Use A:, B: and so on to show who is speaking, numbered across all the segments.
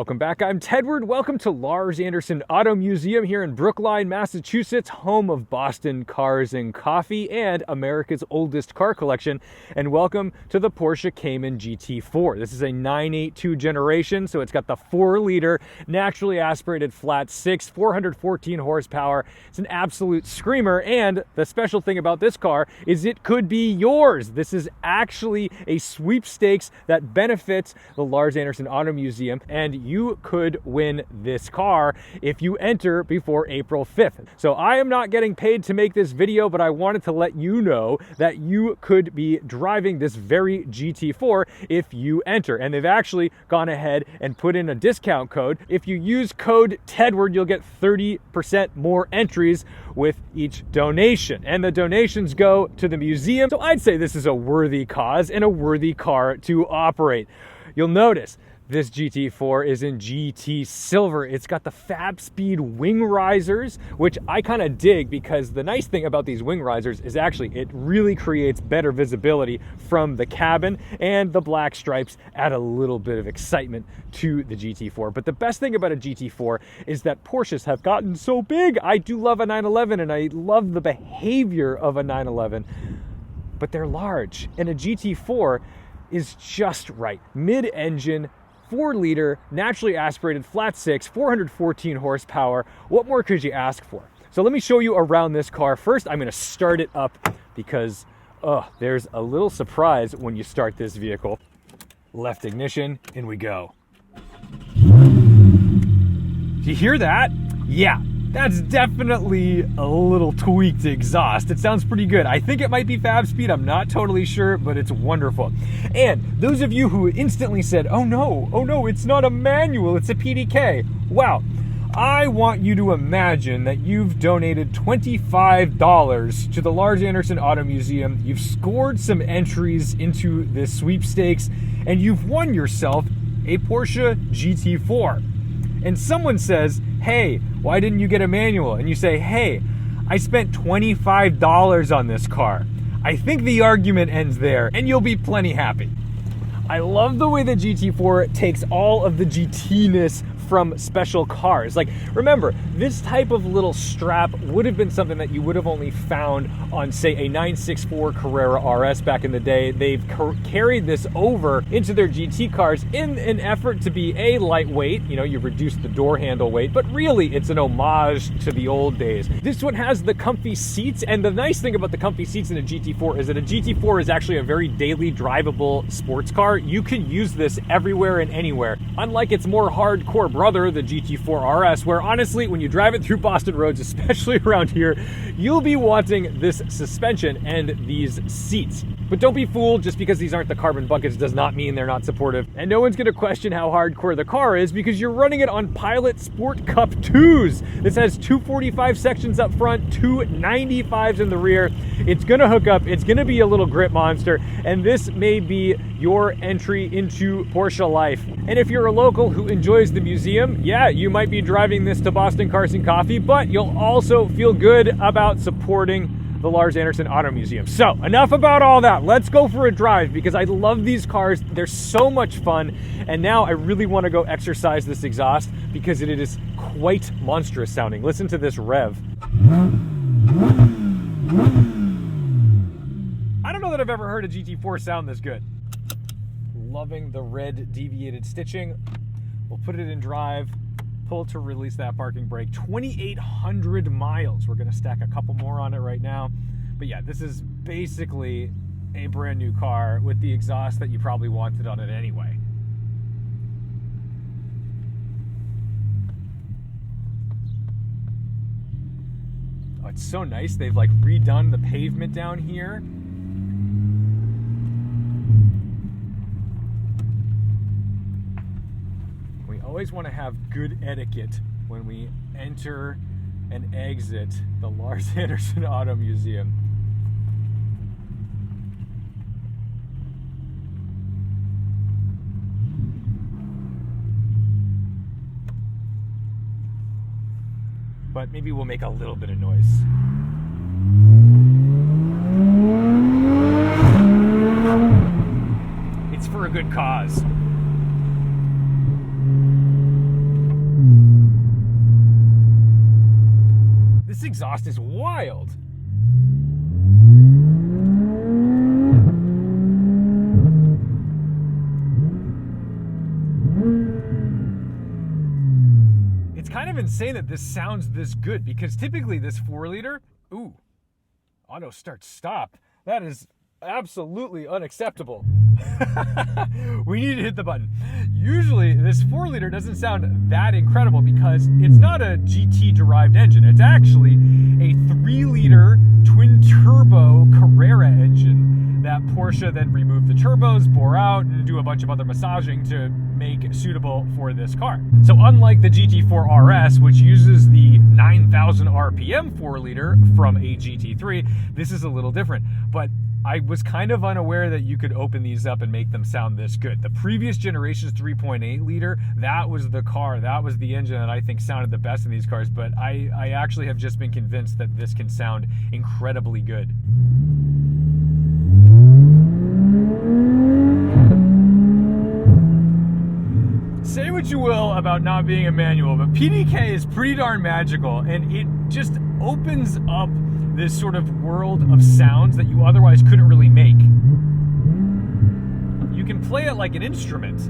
A: Welcome back. I'm Tedward. Welcome to Lars Anderson Auto Museum here in Brookline, Massachusetts, home of Boston Cars and Coffee and America's oldest car collection. And welcome to the Porsche Cayman GT4. This is a 982 generation, so it's got the 4-liter naturally aspirated flat 6, 414 horsepower. It's an absolute screamer, and the special thing about this car is it could be yours. This is actually a sweepstakes that benefits the Lars Anderson Auto Museum, and you could win this car if you enter before April 5th. So I am not getting paid to make this video, but I wanted to let you know that you could be driving this very GT4 if you enter. And they've actually gone ahead and put in a discount code. If you use code Tedward, you'll get 30% more entries with each donation. And the donations go to the museum. So I'd say this is a worthy cause and a worthy car to operate. You'll notice this GT4 is in GT Silver. It's got the Fab Speed wing risers, which I kind of dig because the nice thing about these wing risers is actually it really creates better visibility from the cabin, and the black stripes add a little bit of excitement to the GT4. But the best thing about a GT4 is that Porsches have gotten so big. I do love a 911 and I love the behavior of a 911, but they're large, and a GT4 is just right. Mid-engine, 4-liter, naturally aspirated, flat 6, 414 horsepower. What more could you ask for? So let me show you around this car. First, I'm going to start it up because there's a little surprise when you start this vehicle. Left ignition, in we go. Do you hear that? Yeah. That's definitely a little tweaked exhaust. It sounds pretty good. I think it might be Fab Speed. I'm not totally sure, but it's wonderful. And those of you who instantly said, oh no, it's not a manual, it's a PDK. Wow. I want you to imagine that you've donated $25 to the Lars Anderson Auto Museum. You've scored some entries into this sweepstakes, and you've won yourself a Porsche GT4. And someone says, hey, why didn't you get a manual? And you say, hey, I spent $25 on this car. I think the argument ends there, and you'll be plenty happy. I love the way the GT4 takes all of the GT-ness from special cars. Like, remember, this type of little strap would have been something that you would have only found on, say, a 964 Carrera RS back in the day. They've carried this over into their GT cars in an effort to be a lightweight. You know, you've reduced the door handle weight, but really it's an homage to the old days. This one has the comfy seats, and the nice thing about the comfy seats in a GT4 is that a GT4 is actually a very daily drivable sports car. You can use this everywhere and anywhere. Unlike its more hardcore brother, the GT4 RS, where honestly, when you drive it through Boston roads, especially around here, you'll be wanting this suspension and these seats. But don't be fooled, just because these aren't the carbon buckets does not mean they're not supportive. And no one's gonna question how hardcore the car is because you're running it on Pilot Sport Cup 2s. This has 245 sections up front, 295s in the rear. It's gonna hook up, it's gonna be a little grip monster, and this may be your entry into Porsche life. And if you're a local who enjoys the museum, yeah, you might be driving this to Boston Cars and Coffee, but you'll also feel good about supporting the Lars Anderson Auto Museum. So enough about all that. Let's go for a drive because I love these cars. They're so much fun. And now I really want to go exercise this exhaust because it is quite monstrous sounding. Listen to this rev. I don't know that I've ever heard a GT4 sound this good. Loving the red deviated stitching. We'll put it in drive, pull to release that parking brake. 2,800 miles. We're gonna stack a couple more on it right now. But yeah, this is basically a brand new car with the exhaust that you probably wanted on it anyway. Oh, it's so nice. They've like redone the pavement down here. Always want to have good etiquette when we enter and exit the Lars Anderson Auto Museum. But maybe we'll make a little bit of noise. It's for a good cause. This exhaust is wild. It's kind of insane that this sounds this good, because typically this 4-liter, ooh, auto start stop. That is absolutely unacceptable. We need to hit the button. Usually this 4-liter doesn't sound that incredible because it's not a GT derived engine. It's actually a 3-liter twin turbo Carrera engine that Porsche then removed the turbos, bore out, and do a bunch of other massaging to make suitable for this car. So unlike the GT4 RS, which uses the 9,000 RPM 4-liter from a GT3, this is a little different. But I was kind of unaware that you could open these up and make them sound this good. The previous generation's 3.8 liter, that was the car, that was the engine that I think sounded the best in these cars, but I actually have just been convinced that this can sound incredibly good. Say what you will about not being a manual, but PDK is pretty darn magical, and it just opens up this sort of world of sounds that you otherwise couldn't really make. You can play it like an instrument.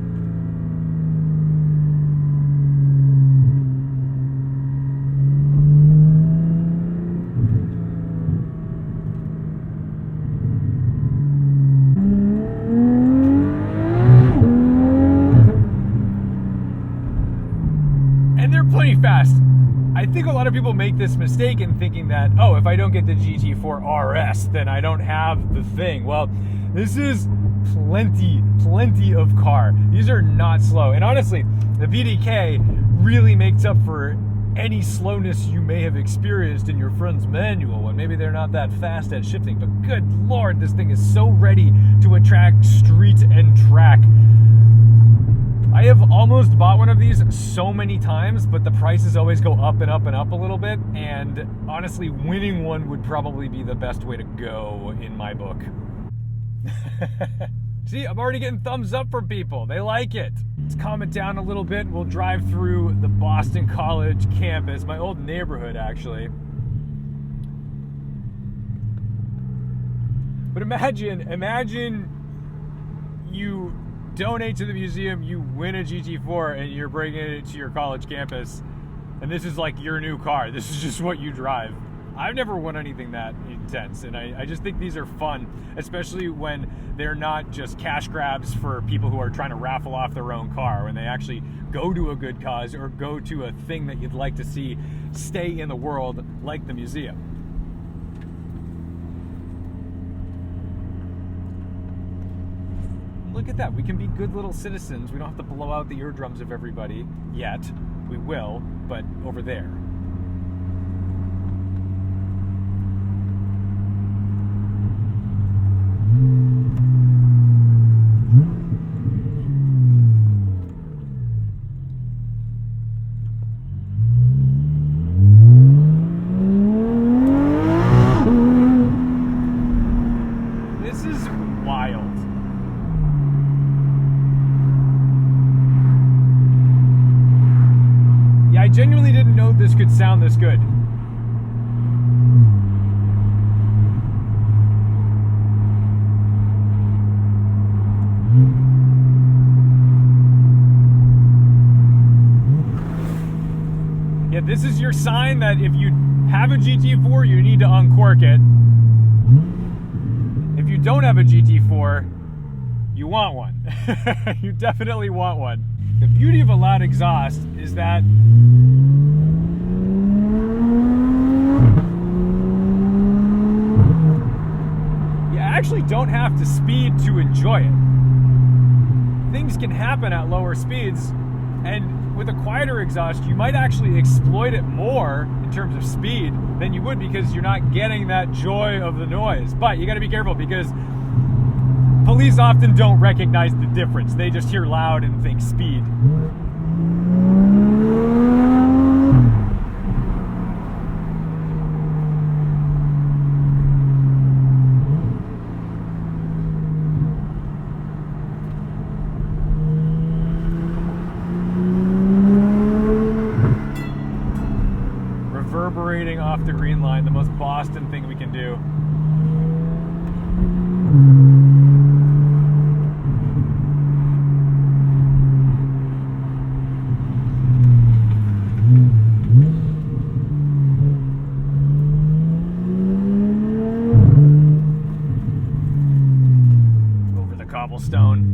A: And they're pretty fast. I think a lot of people make this mistake in thinking that, oh, if I don't get the GT4 RS, then I don't have the thing. Well, this is plenty of car. These are not slow. And honestly, the PDK really makes up for any slowness you may have experienced in your friend's manual when maybe they're not that fast at shifting. But good Lord, this thing is so ready to attract street and track. I have almost bought one of these so many times, but the prices always go up and up and up a little bit, and honestly, winning one would probably be the best way to go in my book. See, I'm already getting thumbs up from people. They like it. Let's calm it down a little bit. We'll drive through the Boston College campus, my old neighborhood, actually. But imagine you donate to the museum, you win a GT4, and you're bringing it to your college campus, and this is like your new car. This is just what you drive. I've never won anything that intense, and I just think these are fun, especially when they're not just cash grabs for people who are trying to raffle off their own car, when they actually go to a good cause or go to a thing that you'd like to see stay in the world, like the museum. Look at that. We can be good little citizens. We don't have to blow out the eardrums of everybody yet. We will, but over there. This is wild. I genuinely didn't know this could sound this good. Yeah, this is your sign that if you have a GT4, you need to uncork it. If you don't have a GT4, you want one. You definitely want one. The beauty of a loud exhaust is that you actually don't have to speed to enjoy it. Things can happen at lower speeds, and with a quieter exhaust, you might actually exploit it more in terms of speed than you would, because you're not getting that joy of the noise. But you got to be careful, because police often don't recognize the difference. They just hear loud and think speed. Reverberating off the green most Boston thing we can do. Over the cobblestone.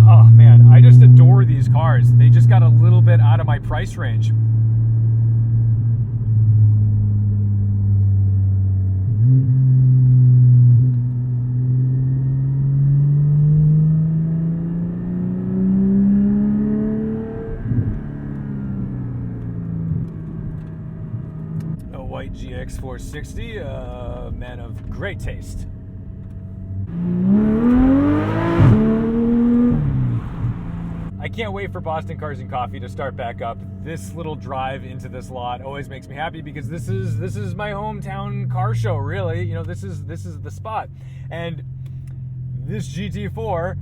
A: Oh man, I just adore these cars. They just got a little bit out of my price range. A white GX 460, a man of great taste. I can't wait for Boston Cars and Coffee to start back up. This little drive into this lot always makes me happy because this is my hometown car show, really. You know, this is the spot. And this GT4,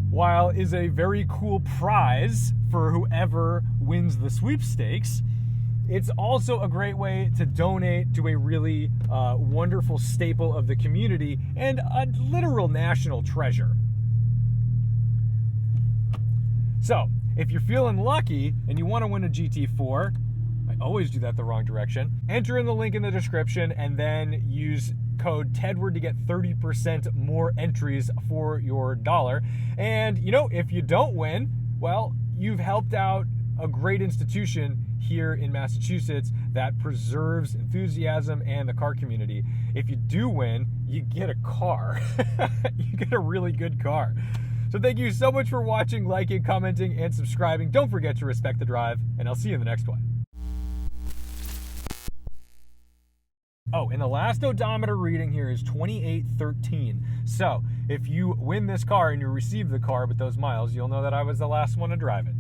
A: while is a very cool prize for whoever wins the sweepstakes, it's also a great way to donate to a really wonderful staple of the community and a literal national treasure. So, if you're feeling lucky and you want to win a GT4, I always do that the wrong direction, enter in the link in the description and then use code Tedward to get 30% more entries for your dollar. And, you know, if you don't win, well, you've helped out a great institution here in Massachusetts that preserves enthusiasm and the car community. If you do win, you get a car. You get a really good car. So thank you so much for watching, liking, commenting, and subscribing. Don't forget to respect the drive, and I'll see you in the next one. Oh, and the last odometer reading here is 2813. So if you win this car and you receive the car with those miles, you'll know that I was the last one to drive it.